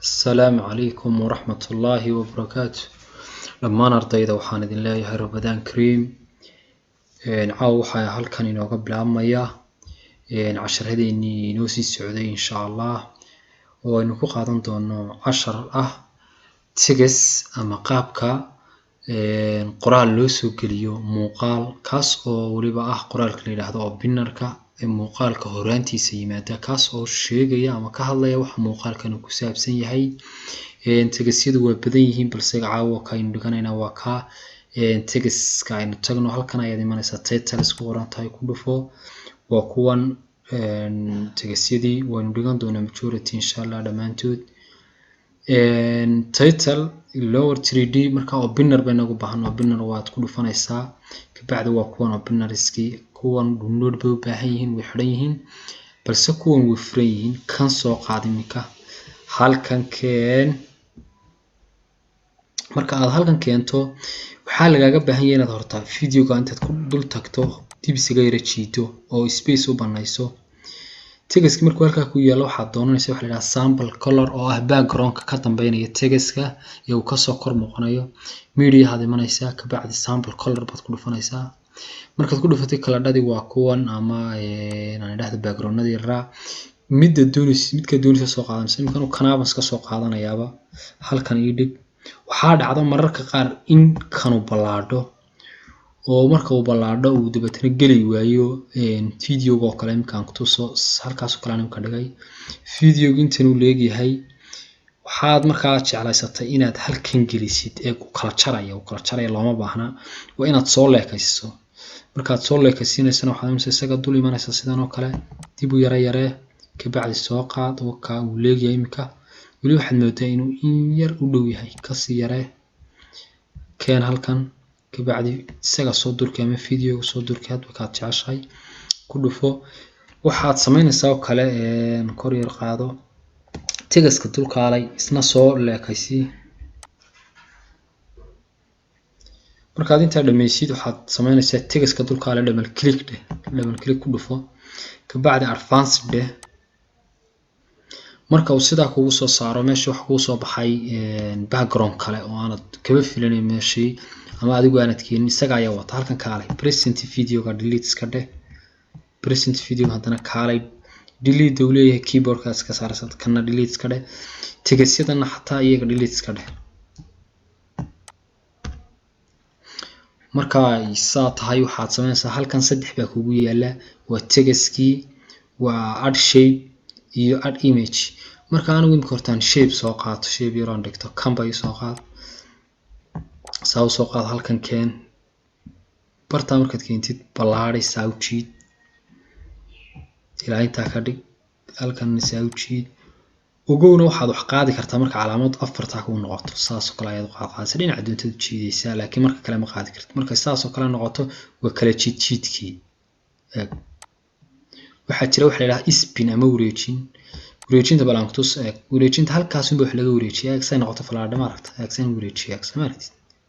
السلام عليكم ورحمة الله وبركاته. لما ardayda waxaan idin leeyahay Ramadaan Kariim. Caawa waxaa halkan inooga bilaabmaya casharradeennii inoo sii socday insha Allah oo aynu ku qaadan doono cashar ah tigis ama qaabka qoraal loo soo geliyo muuqaal kaas oo waliba ah qoraalka la yiraahdo openerka muuqaalka horaantiisa yimaada kaas oo sheegaya ama ka hadlaya waxa muuqaalkan ku saabsan yahay. Tigisyadu waa badan yihiin balse caawa ka aynu dhiganayna waa ka tigiska aynu tagno halkan ayaad imanaysaa title isku qoran tahay ku dhufo waa kuwan tigisyadii waynu dhigan doonaa majority insha Allah dhamaantood. Title lower 3D marka opener bay nagu baahan opener waad ku dhufanaysaa kabacdi waa kuwan openeriski kuwan download bay u baahan yihiin way xiran yihiin balse kuwan way furan yihiin kan soo qaad iminka halkan keen marka aad halkan keento waxaa lagaaga baahan yahay inaad horta videoga intaad ku dul tagto dib isaga yara jiito oo space u banayso tigiska markuu halka ku yaalo waxaad doonaysaa waxa la yiraahdaa sample color oo ah background-ka ka dambeynaya tigiska iyo uu ka soo kor muuqanayo media aad imanaysaa kabacdi sample color baad ku dhufanaysaa markaad ku dhufatay kaladhadii waa kuwan ama aan idhaahdo background-nadii raac midka doonaysa soo qaadanaysa iminkan uu canvas ka soo qaadanayaaba halkan ii dhig waxaa dhacdo mararka qaar in kanu balaadho oo marka uu balaadho uu dabatana gali waayo videoga oo kale iminkan ku tuso halkaas oo kale aan ka dhigay videoga intan uu leeyahay waxaad markaa jeclaysatay inaad halkan gelisid ee ku kala jaraya looma baahna waa inaad soo leekaysiso markaad soo leekaysiinaysana waxaad isaga dul imanaysaa sidan oo kale dib u yaree kabacdi soo qaad oo ka uu leeyahay iminka wali waxaad moodaa inuu in yar u dhow yahay kasi yaree keen halkan kabacdi isaga soo durkay ama videoga soo durkay hadba kaad jeceshahay ku dhufo waxaad samaynaysaa oo kale kor yar qaado tigiska dulkaalay isna soo leekaysi markaad inta dhameysid waxaad samaynaysaa tigiska dulkaalay double click ku dhufo kabacdi advanced marka uu sidaa kugu soo saaro meesha wax kugu soo baxay background kale oo aanad kaba filayn meeshii ama adigu aanad keenin isaga ayaa wata halkan kaalay present videoga delete iska dheh present video hadana kaalay delete uu leeyahay keyboardka iska saaraysa kana delete iska dheh tigisyadana xataa iyaga delete iska dheh marka ay saa tahay waxaad samaynaysaa halkan saddex baa kugu yaala waa tigiskii waa add shape iyo add image marka anigu imika hortaan shape soo qaato shape yar aan dhigto canva soo qaad soo qaad halkan keen barta markaad keentid balaadhay saa u jiid ilaa inta ka dhig halkan saa u jiid ogowna waxaad wax qaadi kartaa marka calaamad afarta ku noqoto saas oo kale ayaad qaadaysaa dhinaca doontada jiidaysaa laakiin marka kale ma qaadi kartid marka saas oo kale noqoto waa kala jiidkii waxa jira wax la yiraahdo spin ama wareejinta balantus wareejinta halkaas inba wax laga wareejiyaa ay noqoto falaadha maaragta ay wareejiyaa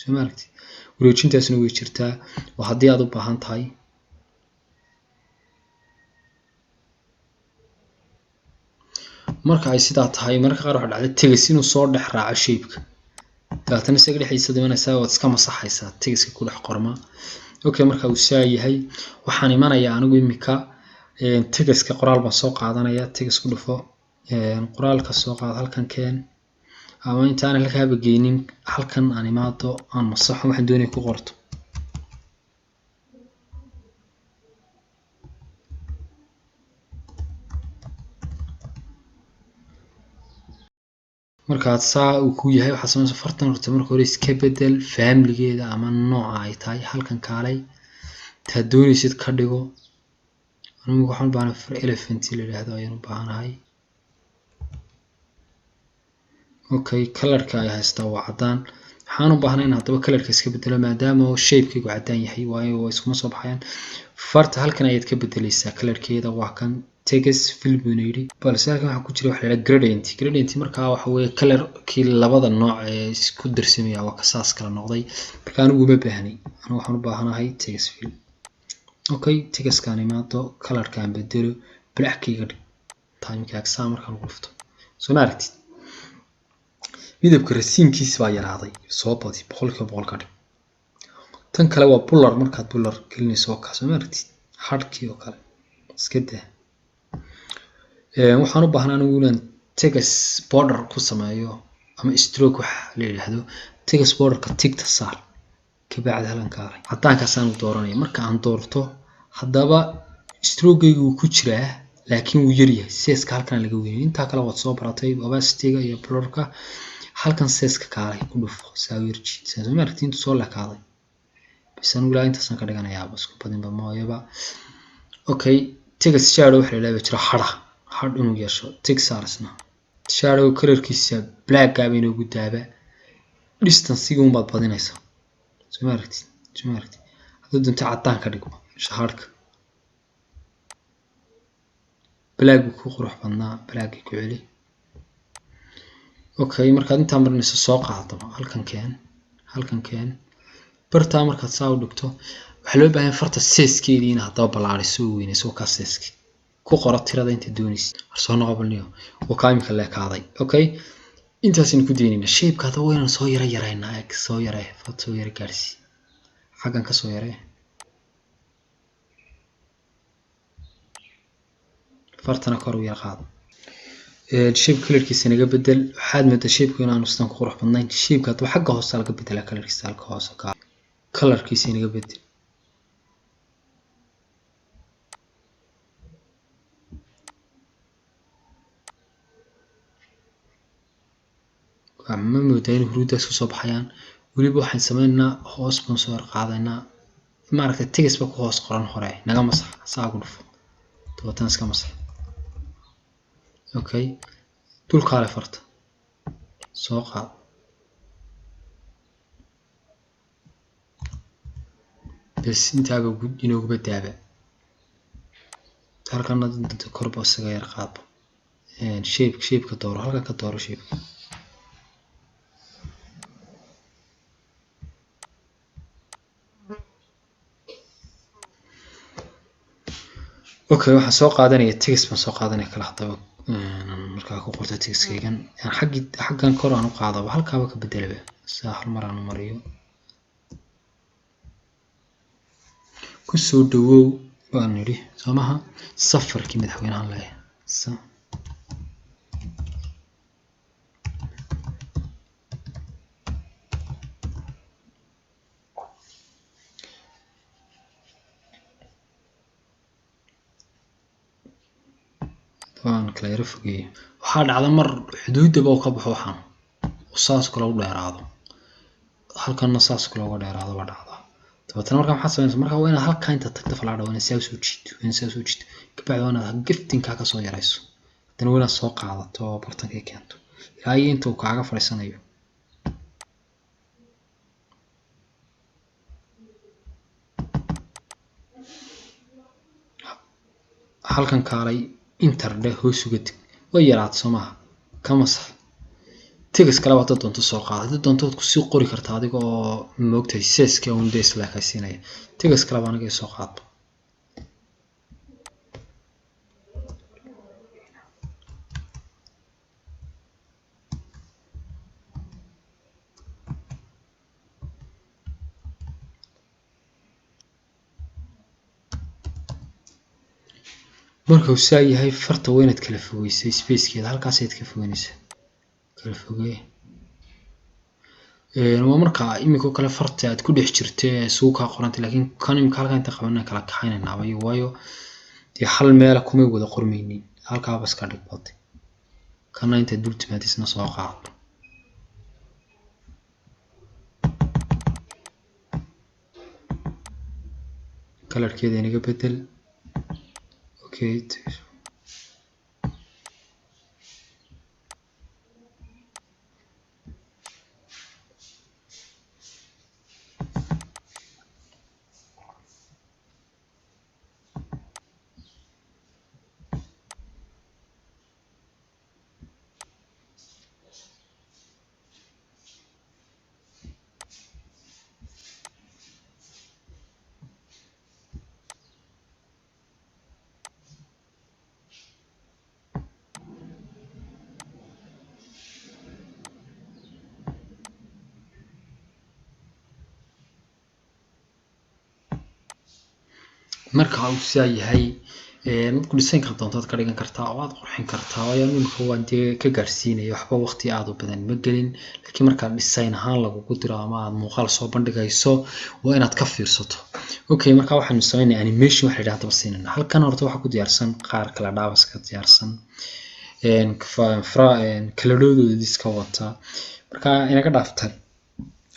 Soomaaliyeed wareejintaasna way jirtaa oo haddii aad u baahan tahay marka ay sidaa tahay marka qaar waxa dhacda tigis inuu soo dhex raaco shape-ka taasna isaga dhexdiisa dhimanaysaa oo iska masaxaysaa tigiska ku dhex qorma okay marka uu saa yahay waxaan imanayaa anigu imika tigiska qoraal baan soo qaadanaya tigis ku dhufo qoraalka soo qaad halkan keen ama intaan halkaaba geynin halkan aan imaado aan masaxo waxaan doonay ku qorto markaad saa uu ku yahay waxa samaynaysaa fartan horta marka hore iska bedel family-geeda ama nooca ay tahay halkan kaalay taad doonaysid ka dhigo anigu waxaan u baahanahay for elephant la yiraahdo ayaan u baahanahay okay color-ka ay haystaa waa cadaan waxaan u baahanahay in hadaba color-ka iska bedelo maadaama uu shape-kiigu cadaan yahay waayo way isku soo baxayaan farta halkan ayaad ka bedelaysaa color-keeda waa kan text fill buu yiri balse halkan waxa ku jira wax la yiraahdo gradient marka waxa weeye color-kii labada nooc ee isku darsamaya waa ka saas kala noqday marka anigu ma baahnay anigu waxaan u baahanahay text fill okay text-kan imaado color-kan bedelo black-kiga time-ka exam markaan ku dhufto soo maaragtid midabka rasiinkiisa baa yaraaday soo badi 100% ka dhig tan kale waa bular markaad bular gelinayso ka soo martid hadhkii oo kale iska daa waxaan u baahnaa inaan text border ku sameeyo ama stroke waxa la yiraahdo text border ka tigta saar ka bacdi halkaas cadaankaas aan dooranay marka aan doorto hadaba stroke-gaygu ku jiraa laakiin wuu yar yahay size-ka halkan laga weeyay inta kale waad soo baratay opacity-ga iyo blur-ka halkan size-ka kaalay ku dhufo sawirji soo martiin soo la kaalay bisan wala inta san ka dhiganayaa isku badin ba mooyaba okay text shadow waxa la jira hadh inuu yeesho text sarsna shadow color-kiisa black gaab inuu gudaaba distance-iga un baad badinaysaa soo martiin haduu dunta cadaan ka dhigo shaharka black ku qurux badnaa black ku celi okay markaad inta marnayso soo qaado halkan keen barta markaad saa u dhigto waxa loo baahan farta size-keedii inaad hadaba balaariso weynayso ka size-ki ku qoro tirada inta doonaysid soo noqobalniyo oo kaamilka leekaaday okay intaas in ku deynina shape-ka hadaba inaan soo yareynaa soo yaree foto yar gaarsi xagan ka soo yaree fartana kor u yar qaado shape color-kiisa naga bedel waxaad mada shape-ku inaan ustan ku qurux badnayn shape-ka hadaba xagga hoose laga bedelaa color-kiisa halka hoose ka color-kiisa naga bedel ama moodayna huruudaas ku soo baxayaan waliba waxaan sameeynaa hoos baan soo qaadaynaa maaragtay text ba ku hoos qoran hore naga masax saa ku dhufo dabatan iska masax okay dulka la farta soo qaad bas intaaga gud inuu badaaba halkan dad korba isaga yar qaad shape ka dooro halka ka dooro shape okay waxaan soo qaadanaya text baan soo qaadanaya kala hadaba marka ku qorto text-kaygan xaggan kor aan u qaado halkaaba ka bedelaba saa hal mar aan mariyo ku soo dhawow baan niri samaha safarkii madaxweynaha leeyahay waan kala yar fogay waxa dhacda mar xuduudaba oo ka baxo waxaan saas kala u dheeraado halkan saas kala uga dheeraado waa dhacda dabatan marka maxaa sameeyay marka waa inaad halka inta tagto falaadho waa inaad soo jiito ka bacdi waa inaad giftinka ka soo yarayso hadana waa inaad soo qaadato bartanka keento ilaa inta uu kaaga fariisanayo halkan kaalay interde hoos uga tag way yaraad Soomaha kama sax text kala wada doonto soo qaado doonto ku sii qori kartaa adiga oo moogtay size-ka uun dees la ka siinay text kala baan soo qaado marka uu saa yahay farta weynaad kala fogeysay space-keeda halkaas aad ka fogeynaysaa kala fogee waa marka imiko kale farta aad ku dhex jirtay suuqa qoranta laakiin kan imka halka inta qabanay kala kaxaynaa waayo tii hal meel kuma wada qormaynin halka bas ka dhigtay kana inta dul timaadisna soo qaad color-keeda inaga bedel okay marka uu sidaa yahay markuu design-ka doontaad ka dhigan kartaa oo aad qurxin kartaa waayo imika waan dee ka gaarsiinaya waxba waqti aad u badan ma gelin laakiin marka design ahaan lagugu diro ama aad muuqaal soo bandhigayso waa inaad ka fiirsato okay marka waxaan sameynaa animation waxa la yiraahdo siinana halkan horta waxa ku diyaarsan qaar kala dhaabas ka diyaarsan kaladoodooda iska wata marka inaga dhaaftan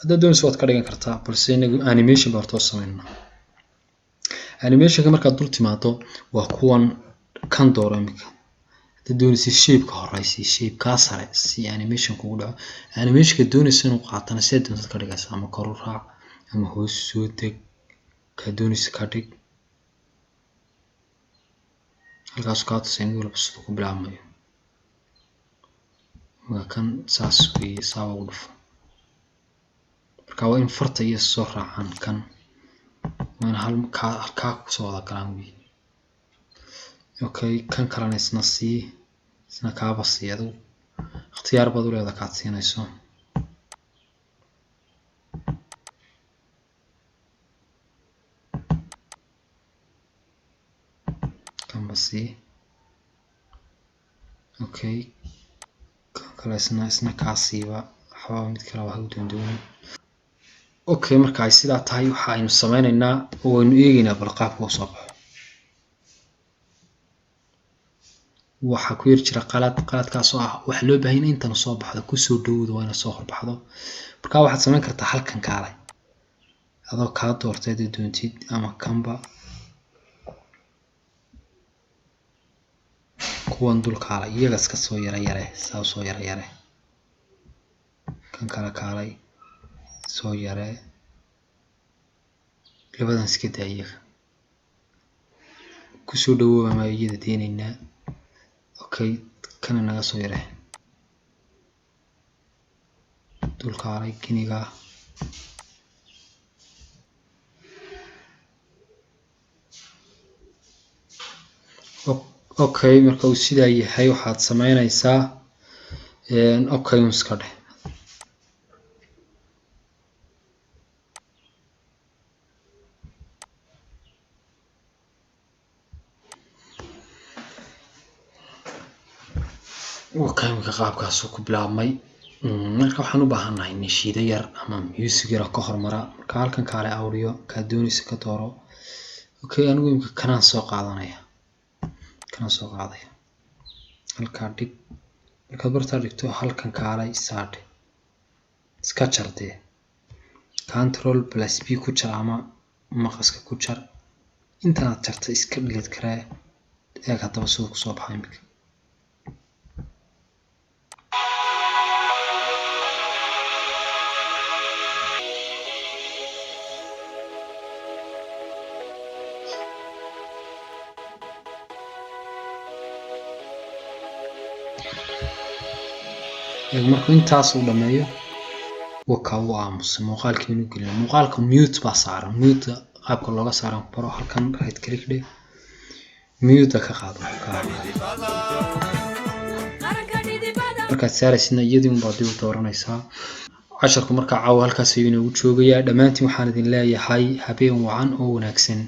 hadda doonayso waad ka dhigan kartaa balse inagu animation horta sameynaa animation ka marka dul timaado waa kuwan kan dooro imika hadda doonayso shape ka horeysi shape ka sare si animation kugu dhaco animation ka doonayso inuu qaatana si doonto ka dhigaysa ama kor u raac ama hoos soo deg ka doonayso ka dhig halkaas ka tusay inuu la bisto ku bilaabmayo waa kan saas weeye saawa u dhufo marka waa in farta iyo soo raacaan kan waan halka ku soo wada galaan weeye okay kan kalena isna ka basiyado ikhtiyaar baad u leedahay ka siinayso kan basi okay kan kale isna ka siiba waxba mid kale waa u doondoon okay marka ay sidaa tahay waxa aynu sameynaynaa oo aynu eegaynaa bal qaabka uu soo baxo waxa ku yar jira qaladkaas oo ah waxa loo baahan yahay intan soo baxdo ku soo dhawdo waa in soo horbaxdo marka waxaad sameyn kartaa halkan kaalay adoo ka doortay doontid ama kanba kuwan dul kaalay iyaga iska soo yare saa soo yare kan kala kaalay soo yare labadan iska daayay ku soo dhawow ama iyada deenayna okay kana naga soo yare dul kaalay kiniga okay marka uu sidaa yahay waxaad sameynaysaa okay iska dheh okay marka qaabkaas uu ku bilaabmay marka waxaan u baahanahay nashiida yar ama music yar ka hormara marka halkan kale audio ka doonayso ka dooro okay anigu imka kanaan soo qaadanaya halka dhig marka barta dhigto halkan kaalay saad iska jardee control plus b ku jar ama maqaska ku jar inta aad jartay iska dhigid kare ee ka daba soo ku soo baxay imka markuu intaas uu dhameeyo waka uu aamusay muuqaalkii inuu geliyo muuqaalka mute baa saaran mute qaabka looga saaran baro halkan right click dhig mute ka qaado markaad saaraysidna iyadii un baad dib u dooranaysaa casharku marka caawa halkaas ayuu inoogu joogayaa dhammaantiin waxaan idin leeyahay habeen wacan oo wanaagsan